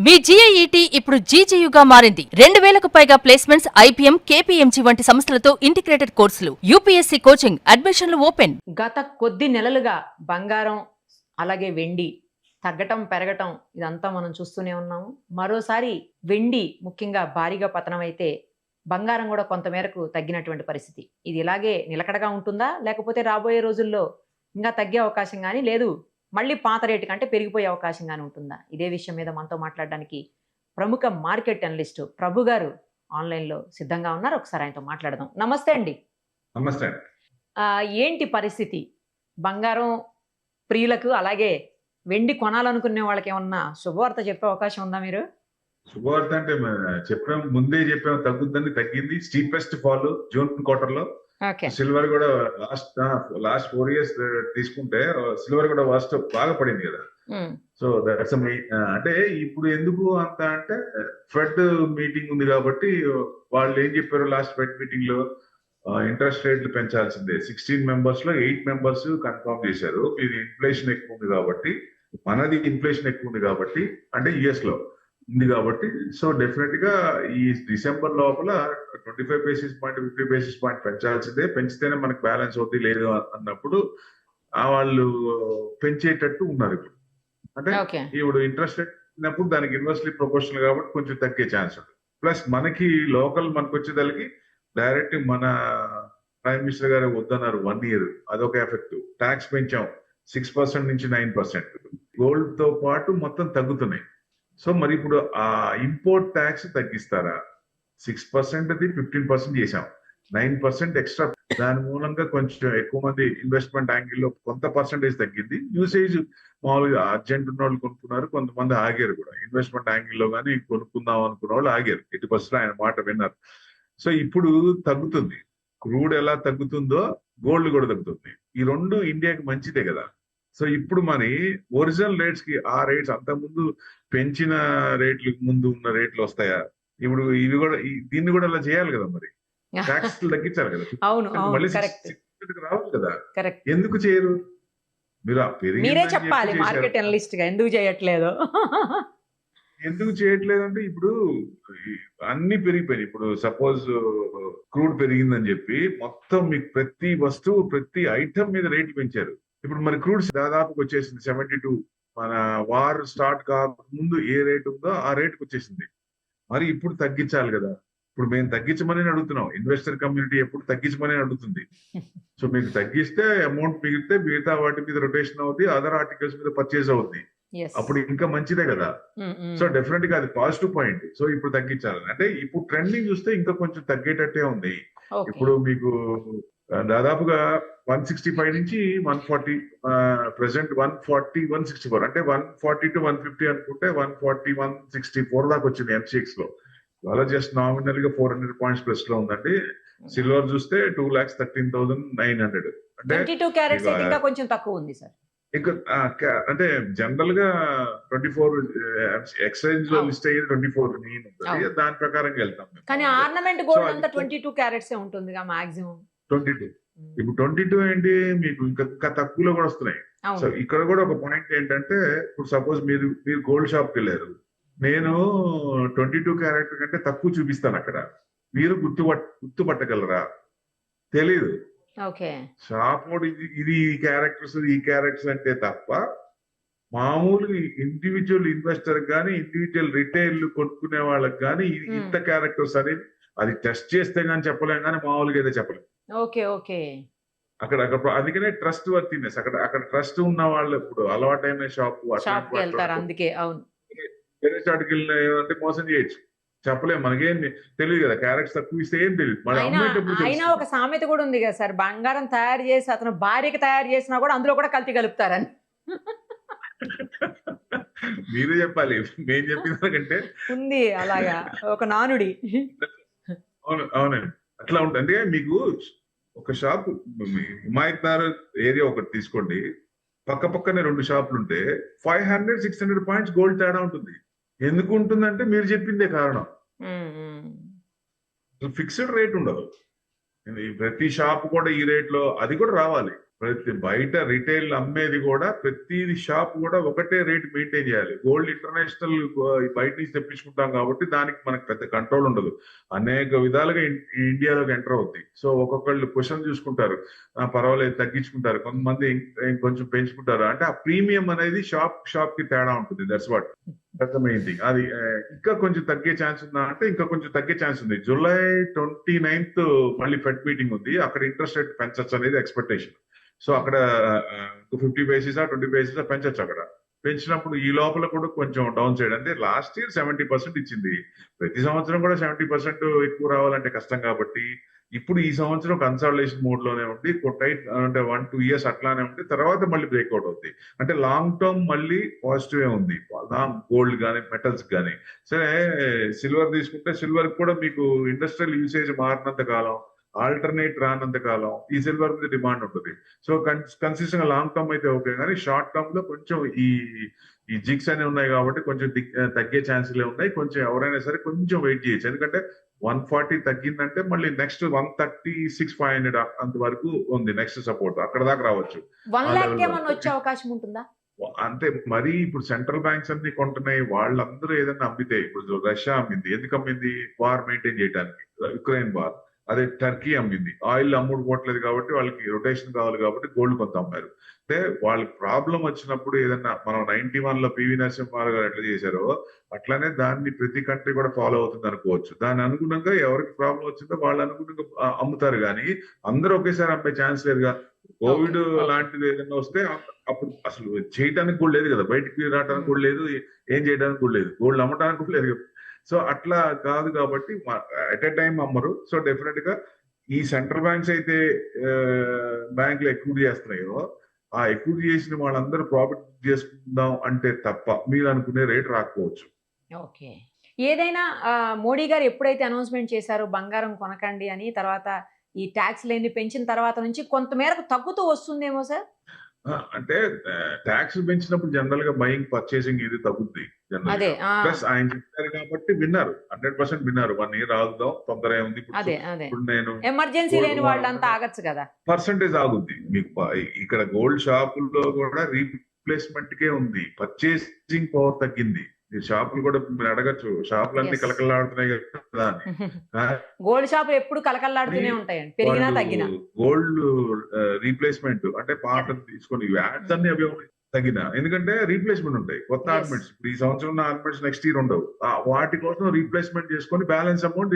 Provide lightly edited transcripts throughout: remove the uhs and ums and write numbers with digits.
మీ GIET ఇప్పుడు GGUగా మారింది. 2000కు పైగా ప్లేస్మెంట్స్, IPM, KPMG వంటి సంస్థలతో ఇంటిగ్రేటెడ్ కోర్సులు, UPSC కోచింగ్, అడ్మిషన్లు ఓపెన్. గత కొద్ది నెలలుగా బంగారం అలాగే వెండి తగ్గటం పెరగటం ఇదంతా మనం చూస్తూనే ఉన్నాము. మరోసారి వెండి ముఖ్యంగా భారీగా పతనం అయితే బంగారం కూడా కొంతమేరకు తగ్గినటువంటి పరిస్థితి. ఇది ఇలాగే నిలకడగా ఉంటుందా, లేకపోతే రాబోయే రోజుల్లో ఇంకా తగ్గే అవకాశం కానీ లేదు మళ్ళీ పాత రేటు కంటే పెరిగిపోయే అవకాశం కానీ ఉంటుందా? ఇదే విషయం మీద మనతో మాట్లాడడానికి ప్రముఖ మార్కెట్ అనలిస్ట్ ప్రభు గారు ఆన్లైన్లో సిద్ధంగా ఉన్నారు. ఒకసారి ఆయనతో మాట్లాడదాం. నమస్తే అండి. నమస్తే. ఏంటి పరిస్థితి? బంగారం ప్రియులకు అలాగే వెండి కొనాలనుకునే వాళ్ళకి ఏమన్నా శుభవార్త చెప్పే అవకాశం ఉందా మీరు? శుభవార్త అంటే చెప్పాం, ముందే చెప్పాం తగ్గుద్దని, తగ్గింది. స్టీపెస్ట్ ఫాల్ జూన్ క్వార్టర్ లో. సిల్వర్ కూడా లాస్ట్ 4 years తీసుకుంటే సిల్వర్ కూడా ఫస్ట్ బాగా పడింది కదా. సో దట్స్ అంటే ఇప్పుడు ఎందుకు అంత అంటే ఫెడ్ మీటింగ్ ఉంది కాబట్టి వాళ్ళు ఏం చెప్పారు లాస్ట్ ఫెడ్ మీటింగ్ లో, ఇంట్రెస్ట్ రేట్లు పెంచాల్సిందే. 16 members లో 8 members కన్ఫర్మ్ చేశారు. ఇది ఇన్ఫ్లేషన్ ఎక్కువ ఉంది కాబట్టి, మనది ఇన్ఫ్లేషన్ ఎక్కువ ఉంది కాబట్టి, అంటే యుఎస్ లో ఉంది కాబట్టి, సో డెఫినెట్ గా ఈ డిసెంబర్ లోపల 25 basis point 50 basis point పెంచాల్సిందే. పెంచితేనే మనకు బ్యాలెన్స్ అవుతుంది, లేదు అన్నప్పుడు వాళ్ళు పెంచేటట్టు ఉన్నారు ఇప్పుడు. అంటే ఇప్పుడు ఇంట్రెస్ట్ రేట్ అయినప్పుడు దానికి ఇన్వర్స్లీ ప్రొపోర్షనల్ కాబట్టి కొంచెం తగ్గే ఛాన్స్ ఉంది. ప్లస్ మనకి లోకల్ మనకు వచ్చేదానికి డైరెక్ట్ మన ప్రైమ్ మినిస్టర్ గారు వద్దన్నారు 1 year, అదొక ఎఫెక్ట్. ట్యాక్స్ పెంచాం 6% నుంచి 9%. గోల్డ్ తో పాటు మొత్తం తగ్గుతున్నాయి. సో మరి ఇప్పుడు ఆ ఇంపోర్ట్ ట్యాక్స్ తగ్గిస్తారా? 6% 15% చేశాం, 9% ఎక్స్ట్రా. దాని మూలంగా కొంచెం ఎక్కువ మంది ఇన్వెస్ట్మెంట్ యాంగిల్లో కొంత పర్సంటేజ్ తగ్గింది. యూసేజ్ మామూలుగా అర్జెంట్ ఉన్న వాళ్ళు కొనుక్కున్నారు, కొంతమంది ఆగారు కూడా. ఇన్వెస్ట్మెంట్ యాంగిల్లో కానీ కొనుక్కుందాం అనుకున్న వాళ్ళు ఆగారు, 80% ఆయన మాట విన్నారు. సో ఇప్పుడు తగ్గుతుంది. క్రూడ్ ఎలా తగ్గుతుందో గోల్డ్ కూడా తగ్గుతుంది. ఈ రెండు ఇండియాకి మంచిదే కదా. సో ఇప్పుడు మన ఒరిజినల్ రేట్స్ కి ఆ రేట్స్ అంత ముందు పెంచిన రేట్లు ముందు ఉన్న రేట్లు వస్తాయా? ఇప్పుడు ఇవి కూడా దీన్ని కూడా అలా చేయాలి కదా, మరి ట్యాక్స్ తగ్గించాలి కదా. మళ్ళీ రావాలి కదా. ఎందుకు చేయరు? మీరు మీరే చెప్పాలి మార్కెట్ అనలిస్ట్ గా, ఎందుకు చేయట్లేదు? ఎందుకు చేయట్లేదు అంటే ఇప్పుడు అన్ని పెరిగిపోయినాయి. ఇప్పుడు సపోజ్ క్రూడ్ పెరిగిందని చెప్పి మొత్తం మీకు ప్రతి వస్తువు ప్రతి ఐటమ్ మీద రేట్లు పెంచారు. ఇప్పుడు మరి క్రూడ్ దాదాపుకి వచ్చేసింది 72. మన వార్ స్టార్ట్ కాక ముందు ఏ రేట్ ఉందో ఆ రేట్కి వచ్చేసింది. మరి ఇప్పుడు తగ్గించాలి కదా. ఇప్పుడు మేము తగ్గించమని అడుగుతున్నాం. ఇన్వెస్టర్ కమ్యూనిటీ ఎప్పుడు తగ్గించమని అడుగుతుంది. సో మీకు తగ్గిస్తే అమౌంట్ మిగిలితే మిగతా వాటి మీద రొటేషన్ అవుతుంది, అదర్ ఆర్టికల్స్ మీద పర్చేజ్ అవుతుంది. అప్పుడు ఇంకా మంచిదే కదా. సో డెఫినెట్ గా అది పాజిటివ్ పాయింట్. సో ఇప్పుడు తగ్గించాలి అంటే ఇప్పుడు ట్రెండింగ్ చూస్తే ఇంకా కొంచెం తగ్గేటట్టే ఉంది. ఇప్పుడు మీకు దాదాపుగా 165 నుంచి 140, ప్రెసెంట్ 140 164, అంటే 140 to 150 అనుకుంటే 140 164 దాకా వచ్చింది MCX లో. ఇవాళ జస్ట్ నామినల్ గా 400 points ప్లస్ లో ఉందండి. సిల్వర్ చూస్తే 2,13,900, అంటే 22 క్యారెట్స్ ఇంకా కొంచెం తక్కువ ఉంది సార్. ఇంకా అంటే జనరల్ గా 24 ఎక్స్చేంజ్ లో లిస్ట్ అయ్యేది 24 మెయిన్ ఉంటుంది. దాని ప్రకారం వెళ్తాం. కానీ ఆర్నమెంట్ గోల్డ్ అంతా 22 క్యారెట్స్ ఉంటుంది మాక్సిమం. 22. ఇప్పుడు 22 ఏంటి, మీకు ఇంకా తక్కువలో కూడా వస్తున్నాయి. సో ఇక్కడ కూడా ఒక పాయింట్ ఏంటంటే, ఇప్పుడు సపోజ్ మీరు గోల్డ్ షాప్ కి వెళ్ళారు, నేను 22 క్యారెట్ కంటే తక్కువ చూపిస్తాను అక్కడ, మీరు గుర్తుపట్టగలరా? తెలీదు. షాప్ ఇది క్యారెక్టర్స్ ఈ క్యారెక్టర్స్ అంటే తప్ప మామూలుగా ఇండివిజువల్ ఇన్వెస్టర్ కానీ ఇండివిజువల్ రిటైల్ కొనుక్కునే వాళ్ళకి కానీ ఇంత క్యారెక్టర్స్ అనేది అది టెస్ట్ చేస్తే గానీ చెప్పలేం, కానీ మామూలుగా అయితే చెప్పలేం. అక్కడ అందుకనే ట్రస్ట్ వర్తినెస్, అక్కడ ట్రస్ట్ ఉన్న వాళ్ళు ఇప్పుడు అలవాటైన షాప్ అందుకే వేరే షాట్కి వెళ్ళిన అంటే మోసం చేయొచ్చు, చెప్పలేము. మనకేం తెలియదు కదా, క్యారెక్టర్స్ తక్కువ ఇస్తే ఏం తెలియదు. అయినా ఒక సామెత కూడా ఉంది కదా సార్, బంగారం తయారు చేసి అతను భార్యకి తయారు చేసినా కూడా అందులో కూడా కల్తీ కలుపుతారని. మీరే చెప్పాలి, మేము చెప్పిన కంటే ఉంది అలాగా ఒక నానుడి. అవునండి, అట్లా ఉంటుంది. అంటే మీకు ఒక షాప్ హిమాయత్ నగర్ ఏరియా ఒకటి తీసుకోండి, పక్కనే 2 షాపులు ఉంటే 500-600 points గోల్డ్ తేడా ఉంటుంది. ఎందుకు ఉంటుందంటే మీరు చెప్పిందే కారణం. ఫిక్స్డ్ రేట్ ఉండదు. ప్రతి షాప్ కూడా ఈ రేట్ లో, అది కూడా రావాలి. బయట రిటైల్ అమ్మేది కూడా ప్రతి షాప్ కూడా ఒకటే రేట్ మెయింటైన్ చేయాలి. గోల్డ్ ఇంటర్నేషనల్ బయట నుంచి తెప్పించుకుంటాం కాబట్టి దానికి మనకు పెద్ద కంట్రోల్ ఉండదు. అనేక విధాలుగా ఇండియాలోకి ఎంటర్ అవుద్ది. సో ఒక్కొక్కళ్ళు క్వశ్చన్ చూసుకుంటారు, పర్వాలేదు తగ్గించుకుంటారు, కొంతమంది కొంచెం పెంచుకుంటారు. అంటే ఆ ప్రీమియం అనేది షాప్ కి తేడా ఉంటుంది. That's what main thing. అది ఇంకా కొంచెం తగ్గే ఛాన్స్ ఉందా అంటే ఇంకా కొంచెం తగ్గే ఛాన్స్ ఉంది. జూలై 29th మళ్ళీ ఫెడ్ మీటింగ్ ఉంది. అక్కడ ఇంట్రెస్ట్ రేట్ పెంచచ్చు అనేది ఎక్స్పెక్టేషన్. సో అక్కడ 50 basis 20 basis పెంచచ్చు. అక్కడ పెంచినప్పుడు ఈ లోపల కూడా కొంచెం డౌన్ సైడ్, అంటే లాస్ట్ ఇయర్ 70% ఇచ్చింది. ప్రతి సంవత్సరం కూడా 70% ఎక్కువ రావాలంటే కష్టం కాబట్టి ఇప్పుడు ఈ సంవత్సరం కన్సాలిడేషన్ మోడ్ లోనే ఉండి టైట్, అంటే 1-2 years అట్లానే ఉండి తర్వాత మళ్ళీ బ్రేక్అవుట్ అవుతుంది. అంటే లాంగ్ టర్మ్ మళ్ళీ పాజిటివ్ ఉంది గోల్డ్ కానీ మెటల్స్ కానీ. సరే సిల్వర్ తీసుకుంటే సిల్వర్ కూడా మీకు ఇండస్ట్రియల్ యూసేజ్ మారినంత కాలం, ఆల్టర్నేట్ రానంత కాలం ఈ సిల్వర్ మీద డిమాండ్ ఉంటుంది. సో కన్సిస్టెంట్ గా లాంగ్ టర్మ్ అయితే ఓకే, కానీ షార్ట్ టర్మ్ లో కొంచెం ఈ జిగ్స్ అనేవి ఉన్నాయి కాబట్టి కొంచెం తగ్గే ఛాన్సులే ఉన్నాయి. కొంచెం ఎవరైనా సరే కొంచెం వెయిట్ చేయొచ్చు. ఎందుకంటే 140 తగ్గిందంటే మళ్ళీ నెక్స్ట్ 136,500 అంతవరకు ఉంది నెక్స్ట్ సపోర్ట్. అక్కడ దాకా రావచ్చు. 1 lakh ఏమన్నా వచ్చే అవకాశం ఉంటుందా? అంటే మరి ఇప్పుడు సెంట్రల్ బ్యాంక్స్ అన్ని కొంటున్నాయి. వాళ్ళందరూ ఏదైనా అమ్మితే, ఇప్పుడు రష్యా అమ్మింది, ఎందుకు అమ్మింది? వార్ మెయింటైన్ చేయడానికి, యుక్రెయిన్ వార్. అదే టర్కీ అమ్మింది, ఆయిల్ అమ్ముడుపోవట్లేదు కాబట్టి వాళ్ళకి రొటేషన్ కావాలి కాబట్టి గోల్డ్ కొంత అమ్మారు. అంటే వాళ్ళకి ప్రాబ్లం వచ్చినప్పుడు ఏదన్నా, మనం 91 లో పివి నరసింహారావు గారు ఎట్లా చేశారో అట్లానే దాన్ని ప్రతి కంట్రీ కూడా ఫాలో అవుతుంది అనుకోవచ్చు. దాని అనుగుణంగా ఎవరికి ప్రాబ్లం వచ్చిందో వాళ్ళు అనుగుణంగా అమ్ముతారు, కానీ అందరూ ఒకేసారి అమ్మే ఛాన్స్ లేదుగా. కోవిడ్ లాంటిది ఏదైనా వస్తే అప్పుడు అసలు చేయడానికి కూడా లేదు కదా, బయటికి రావడానికి కూడా లేదు, ఏం చేయడానికి కూడా లేదు, గోల్డ్ అమ్మడానికి కూడా లేదు. సో అట్లా కాదు కాబట్టి ఎట్ ఎ టైం అమ్మరు. సో డెఫినెట్ గా ఈ సెంట్రల్ బ్యాంక్స్ అయితే బ్యాంకులు ఎక్విటీ చేస్తున్నాయో ఆ ఎక్విటీ చేసిన వాళ్ళందరూ ప్రాఫిట్ చేసుకుందాం అంటే తప్ప మీరు అనుకునే రేట్ రాకపోవచ్చు. ఓకే. ఏదైనా మోడీ గారు ఎప్పుడైతే అనౌన్స్మెంట్ చేశారో బంగారం కొనకండి అని, తర్వాత ఈ ట్యాక్స్ లేని పెంచిన తర్వాత నుంచి కొంతమేరకు తగ్గుతూ వస్తుందేమో సార్? అంటే ట్యాక్స్ పెంచినప్పుడు జనరల్ గా బయింగ్ పర్చేసింగ్ ఇది తగ్గుద్ది. ప్లస్ ఆయన చెప్పారు కాబట్టి విన్నారు, 100% విన్నారు. 1 year ఆగుదాం, తొందర ఏముంది, ఇప్పుడు నేను ఎమర్జెన్సీ లేని వాళ్ళంతా ఆగచ్చు కదా, పర్సెంటేజ్ ఆగుద్ది మీకు. ఇక్కడ గోల్డ్ షాపుల్లో కూడా రీప్లేస్మెంట్ కే ఉంది, పర్చేసింగ్ పవర్ తగ్గింది. షాపులు కూడా మీరు అడగచ్చు, షాపులు అన్ని కలకలాడుతున్నాయి కదా. గోల్డ్ షాపులు ఎప్పుడు కలకలాడుతూనే ఉంటాయండి, పెరిగినా తగ్గినా. గోల్డ్ రీప్లేస్మెంట్ అంటే పాత తీసుకొని యాడ్స్ అన్ని అవి తగ్గిన, ఎందుకంటే రీప్లేస్మెంట్ ఉంటాయి, కొత్త ఆర్నమెంట్స్. ఇప్పుడు ఈ సంవత్సరం ఉన్న ఆర్నమెంట్స్ నెక్స్ట్ ఇయర్ ఉండవు. వాటి కోసం రీప్లేస్మెంట్ చేసుకొని balance amount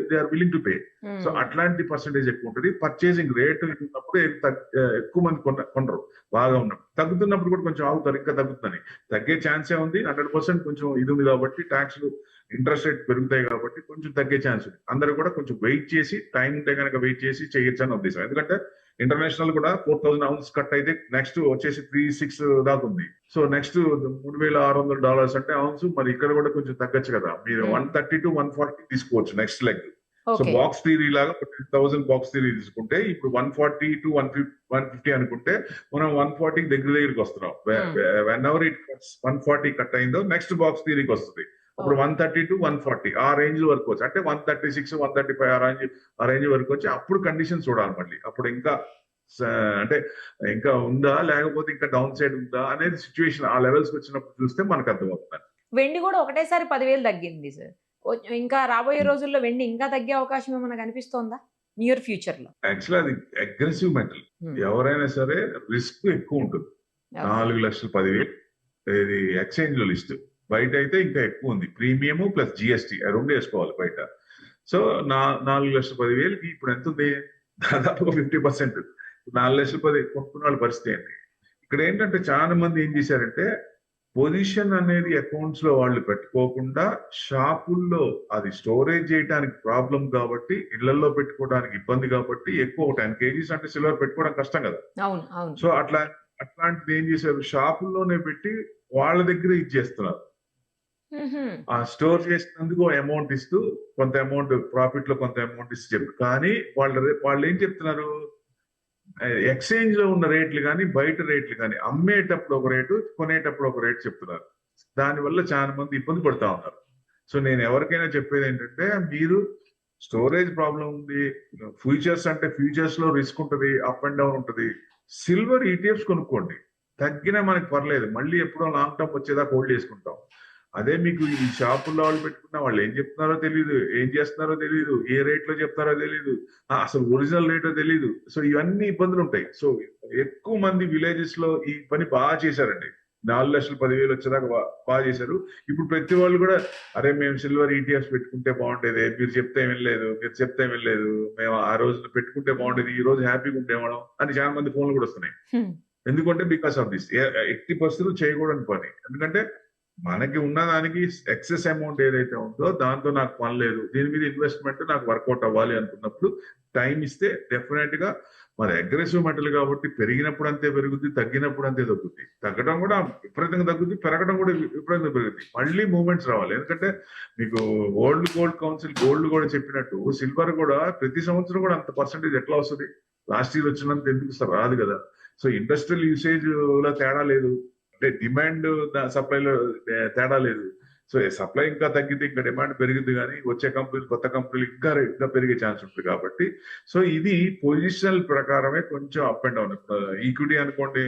they are willing to pay. So అట్లాంటి పర్సెంటేజ్ ఎక్కువ ఉంటుంది. పర్చేసింగ్ రేట్ ఉన్నప్పుడు ఎక్కువ మంది కొనరు, బాగా ఉన్నప్పుడు. తగ్గుతున్నప్పుడు కూడా కొంచెం ఆగుతారు, ఇంకా తగ్గుతుందని. తగ్గే ఛాన్సే ఉంది, 100% కొంచెం ఇది ఉంది కాబట్టి, ట్యాక్స్లు ఇంట్రెస్ట్ రేట్ పెరుగుతాయి కాబట్టి కొంచెం తగ్గే ఛాన్స్ ఉంది. అందరూ కూడా కొంచెం వెయిట్ చేసి, టైం ఉంటే కనుక వెయిట్ చేసి చేయొచ్చు అని ఉద్దేశం. ఎందుకంటే ఇంటర్నేషనల్ కూడా 4,000 ounces కట్ అయితే నెక్స్ట్ వచ్చేసి 3,600 దాకా ఉంది. సో నెక్స్ట్ $3,600 అంటే ounce. మరి ఇక్కడ కూడా కొంచెం తగ్గచ్చు కదా, మీరు 130 to 140 తీసుకోవచ్చు next leg. So box theory లాగా 10,000 బాక్స్ థియరీ తీసుకుంటే ఇప్పుడు 140 to 150 అనుకుంటే మనం 140 దగ్గరికి వస్తున్నాం. వెన్ ఎవర్ ఇట్ 140 కట్ అయిందో నెక్స్ట్ బాక్స్ థియరీకి వస్తుంది. ఇప్పుడు 130 to 140 ఆ రేంజ్ వరకు వచ్చి, అంటే 136, 135 ఆ రేంజ్ వరకు వచ్చి అప్పుడు కండిషన్ చూడాలి మళ్ళీ. అప్పుడు ఇంకా అంటే ఇంకా ఉందా లేకపోతే ఇంకా డౌన్ సైడ్ ఉందా అనేది సిచ్యువేషన్ ఆ లెవెల్స్ వచ్చినప్పుడు చూస్తే మనకు అర్థమవుతుంది. వెండి కూడా ఒకటేసారి 10,000 తగ్గింది సార్. ఇంకా రాబోయే రోజుల్లో వెండి ఇంకా తగ్గే అవకాశం ఏమైనా కనిపిస్తోందా నియర్ ఫ్యూచర్ లో? యాక్చువల్లీ అది అగ్రెసివ్ మెటల్, ఎవరైనా సరే రిస్క్ ఎక్కువ ఉంటుంది. 4,10,000 ఇది ఎక్స్చేంజ్ లో లిస్ట్. బయట అయితే ఇంకా ఎక్కువ ఉంది, ప్రీమియం ప్లస్ జిఎస్టీ రెండు వేసుకోవాలి బయట. సో 4,10,000కి ఇప్పుడు ఎంత ఉంది, దాదాపుగా 50%. 4,10,000 కొనుక్కున్న వాళ్ళ పరిస్థితి ఏంటి? ఇక్కడ ఏంటంటే చాలా మంది ఏం చేశారంటే పొజిషన్ అనేది అకౌంట్స్ లో వాళ్ళు పెట్టుకోకుండా షాపుల్లో అది స్టోరేజ్ చేయడానికి ప్రాబ్లం కాబట్టి, ఇళ్లలో పెట్టుకోవడానికి ఇబ్బంది కాబట్టి ఎక్కువ 10 kgs అంటే సిల్వర్ పెట్టుకోవడం కష్టం కదా. సో అట్లాంటిది ఏం చేశారు, షాపుల్లోనే పెట్టి వాళ్ళ దగ్గర ఇచ్చేస్తున్నారు. ఆ స్టోర్ చేసినందుకు అమౌంట్ ఇస్తూ కొంత అమౌంట్ ప్రాఫిట్ లో కొంత అమౌంట్ ఇస్తూ చెప్పు. కానీ వాళ్ళు ఏం చెప్తున్నారు, ఎక్స్చేంజ్ లో ఉన్న రేట్లు కానీ బయట రేట్లు కానీ అమ్మేటప్పుడు ఒక రేటు, కొనేటప్పుడు ఒక రేటు చెప్తున్నారు. దానివల్ల చాలా మంది ఇబ్బంది పడుతూ ఉన్నారు. సో నేను ఎవరికైనా చెప్పేది ఏంటంటే, మీరు స్టోరేజ్ ప్రాబ్లం ఉంది, ఫ్యూచర్స్ అంటే ఫ్యూచర్స్ లో రిస్క్ ఉంటుంది, అప్ అండ్ డౌన్ ఉంటుంది. సిల్వర్ ఈటీఎఫ్స్ కొనుక్కోండి, తగ్గినా మనకి పర్లేదు, మళ్ళీ ఎప్పుడో లాంగ్ టర్మ్ వచ్చేదాకా హోల్డ్ చేసుకుంటాం. అదే మీకు ఈ షాపుల్లో వాళ్ళు పెట్టుకున్న వాళ్ళు ఏం చెప్తున్నారో తెలియదు, ఏం చేస్తున్నారో తెలియదు, ఏ రేట్ లో చెప్తారో తెలియదు, అసలు ఒరిజినల్ రేటో తెలియదు. సో ఇవన్నీ ఇబ్బందులు ఉంటాయి. సో ఎక్కువ మంది విలేజెస్ లో ఈ పని బాగా చేశారండి. 4,10,000 వచ్చేదాకా బాగా చేశారు. ఇప్పుడు ప్రతి వాళ్ళు కూడా అరే మేము సిల్వర్ ఈటీఎఫ్స్ పెట్టుకుంటే బాగుండేది, మీరు చెప్తే వినలేదు, మేము ఆ రోజు పెట్టుకుంటే బాగుండేది, ఈ రోజు హ్యాపీగా ఉండేవాళ్ళం అని చాలా మంది ఫోన్లు కూడా వస్తున్నాయి. ఎందుకంటే బికాస్ ఆఫ్ దిస్ ఎట్టి పరిస్థితులు చేయకూడని పని. ఎందుకంటే మనకి ఉన్నదానికి ఎక్సెస్ అమౌంట్ ఏదైతే ఉందో దాంతో నాకు పని లేదు, దీని మీద ఇన్వెస్ట్మెంట్ నాకు వర్కౌట్ అవ్వాలి అనుకున్నప్పుడు టైం ఇస్తే డెఫినెట్ గా మరి అగ్రెసివ్ మెటల్ కాబట్టి పెరిగినప్పుడు అంతే పెరుగుద్ది, తగ్గినప్పుడు అంతే తగ్గుద్ది. తగ్గడం కూడా విపరీతంగా తగ్గుద్ది, పెరగడం కూడా విపరీతంగా పెరుగుద్ది. మళ్ళీ మూవ్మెంట్స్ రావాలి. ఎందుకంటే మీకు వరల్డ్ గోల్డ్ కౌన్సిల్ గోల్డ్ కూడా చెప్పినట్టు సిల్వర్ కూడా ప్రతి సంవత్సరం కూడా అంత పర్సెంటేజ్ ఎట్లా వస్తుంది? లాస్ట్ ఇయర్ వచ్చినంత ఎందుకు రాదు కదా. సో ఇండస్ట్రియల్ యూసేజ్ లో తేడా లేదు, అంటే డిమాండ్ సప్లైలో తేడా లేదు. సో సప్లై ఇంకా తగ్గితే ఇంకా డిమాండ్ పెరిగింది, కానీ వచ్చే కంపెనీలు కొత్త కంపెనీలు ఇంకా పెరిగే ఛాన్స్ ఉంటుంది కాబట్టి. సో ఇది పొజిషనల్ ప్రకారమే కొంచెం అప్ అండ్ డౌన్. ఈక్విటీ అనుకోండి,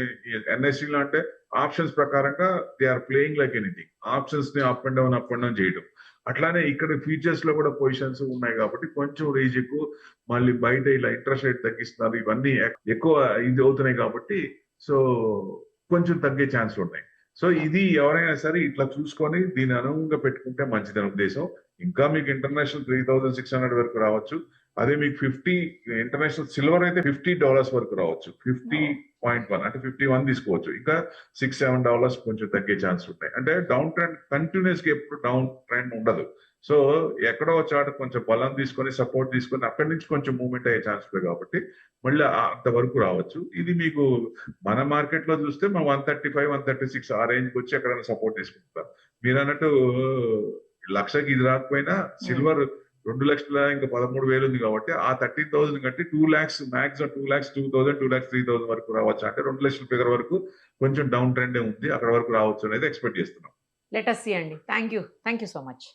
ఎన్ఎస్సీ లో అంటే ఆప్షన్స్ ప్రకారంగా they are playing like anything, options ని అప్ అండ్ డౌన్ చేయడం. అట్లానే ఇక్కడ ఫ్యూచర్స్ లో కూడా పొజిషన్స్ ఉన్నాయి కాబట్టి కొంచెం రేజ్ ఎక్కువ, మళ్ళీ బయట ఇలా ఇంట్రెస్ట్ రేట్ తగ్గిస్తున్నారు, ఇవన్నీ ఎక్కువ ఇది అవుతున్నాయి కాబట్టి సో కొంచెం తగ్గే ఛాన్స్ ఉన్నాయి. సో ఇది ఎవరైనా సరే ఇట్లా చూసుకొని దీని అనుగుణంగా పెట్టుకుంటే మంచిదని ఉద్దేశం. ఇంకా మీకు ఇంటర్నేషనల్ 3,600 వరకు రావచ్చు. అదే మీకు 50 ఇంటర్నేషనల్ సిల్వర్ అయితే $50 వరకు రావచ్చు. 50.1 అంటే 51 తీసుకోవచ్చు. ఇంకా $6-7 కొంచెం తగ్గే ఛాన్స్ ఉంటాయి. అంటే డౌన్ ట్రెండ్ కంటిన్యూస్ గా ఎప్పుడు డౌన్ ట్రెండ్ ఉండదు. సో ఎక్కడో చాట కొంచెం బలం తీసుకొని సపోర్ట్ తీసుకొని అక్కడి నుంచి కొంచెం మూవ్మెంట్ అయ్యే ఛాన్స్ ఉంది కాబట్టి మళ్ళీ అంతవరకు రావచ్చు. ఇది మీకు మన మార్కెట్ లో చూస్తే మనం 135, 136 ఆ రేంజ్ కి వచ్చి ఎక్కడైనా సపోర్ట్ తీసుకుంటాం. మీరు అన్నట్టు లక్షకి ఇది రాకపోయినా సిల్వర్ 2 లక్షల ఇంకా 13,000 ఉంది కాబట్టి ఆ 13,000 కంటే 2 lakhs మాక్సిమం 2 lakhs 2,000, 2 lakhs 3,000 వరకు రావచ్చు. అంటే 2 లక్షల ఫిగర్ వరకు కొంచెం డౌన్ ట్రెండ్ ఉంది, అక్కడ వరకు రావచ్చు అనేది ఎక్స్పెక్ట్ చేస్తున్నాం. లెట్ us see అండి. Thank you so much.